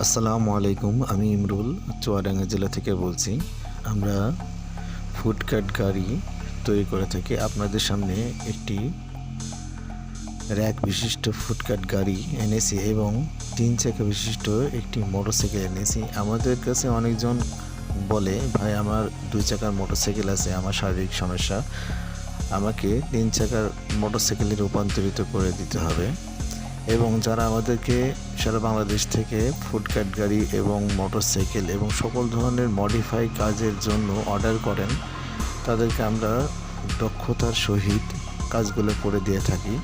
আসসালামু আলাইকুম। আমি ইমরুল চুয়াডাঙ্গা জেলা থেকে বলছি। আমরা ফুডকার্ট গাড়ি তৈরি করে থাকি। আপনাদের সামনে একটি র্যাক বিশিষ্ট ফুডকার্ট গাড়ি এনেছি এবং ৩ চাকা বিশিষ্ট একটি মোটরসাইকেল এনেছি। আমাদের কাছে অনেকজন বলে, ভাই আমার ২ চাকার মোটরসাইকেল আছে, আমার শারীরিক সমস্যা, আমাকে ৩ চাকার মোটরসাইকেলে রূপান্তরিত করে দিতে হবে। এবং যারা আমাদেরকে সারা বাংলাদেশ থেকে ফুডকার্ট গাড়ি এবং মোটরসাইকেল এবং সকল ধরনের মডিফাই কাজের জন্য অর্ডার করেন, তাদেরকে আমরা দক্ষতার সহিত কাজগুলো করে দিয়ে থাকি।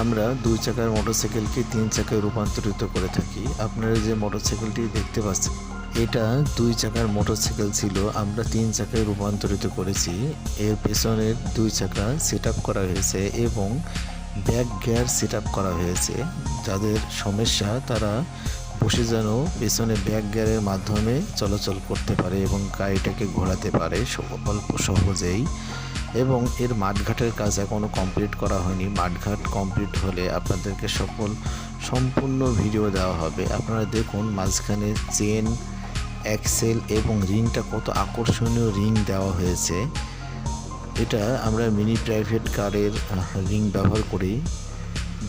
আমরা ২ চাকার মোটরসাইকেলকে ৩ চাকায় রূপান্তরিত করে থাকি। আপনারা যে মোটরসাইকেলটি দেখতে পাচ্ছেন, এটা ২ চাকার মোটরসাইকেল ছিল, আমরা ৩ চাকায় রূপান্তরিত করেছি। এর পেছনের ২ চাকা সেট আপ করা হয়েছে এবং ব্যাক গিয়ার সেট আপ করা হয়েছে। যাদের সমস্যা তারা বসে যেন পেছনে ব্যাক গিয়ারের মাধ্যমে চলাচল করতে পারে এবং গাড়িটাকে ঘোরাতে পারে অল্প সহজেই। এবং এর মাঠঘাটের কাজ এখনও কমপ্লিট করা হয়নি। মাঠঘাট কমপ্লিট হলে আপনাদেরকে সম্পূর্ণ ভিডিও দেওয়া হবে। আপনারা দেখুন মাঝখানে চেন, অ্যাক্সেল এবং রিংটা কত আকর্ষণীয় রিং দেওয়া হয়েছে। এটা আমরা মিনি প্রাইভেট কারের রিং ব্যবহার করি।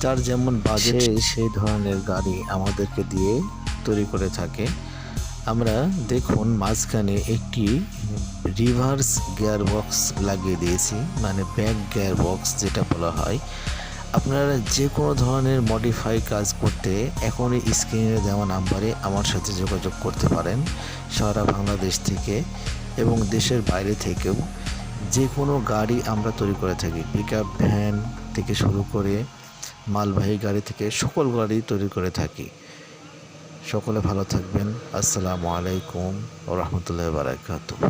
যার যেমন বাজেট সেই ধরনের গাড়ি আমাদেরকে দিয়ে তৈরি করে থাকে। আমরা দেখুন মাঝখানে একটি রিভার্স গিয়ার বক্স লাগিয়ে দিয়েছি, মানে ব্যাক গিয়ার বক্স যেটা বলা হয়। আপনারা যে কোনো ধরনের মডিফাই কাজ করতে এখনই স্ক্রিনে দেওয়া নাম্বারে আমার সাথে যোগাযোগ করতে পারেন। সারা বাংলাদেশ থেকে এবং দেশের বাইরে থেকেও যে কোনো গাড়ি আমরা তৈরি করে থাকি। পিকআপ ভ্যান থেকে শুরু করে মালবাহী গাড়ি থেকে সকল গাড়ি তৈরি করে থাকি। সকলে ভালো থাকবেন। আসসালামু আলাইকুম ওয়া রাহমাতুল্লাহি ওয়া বারাকাতুহু।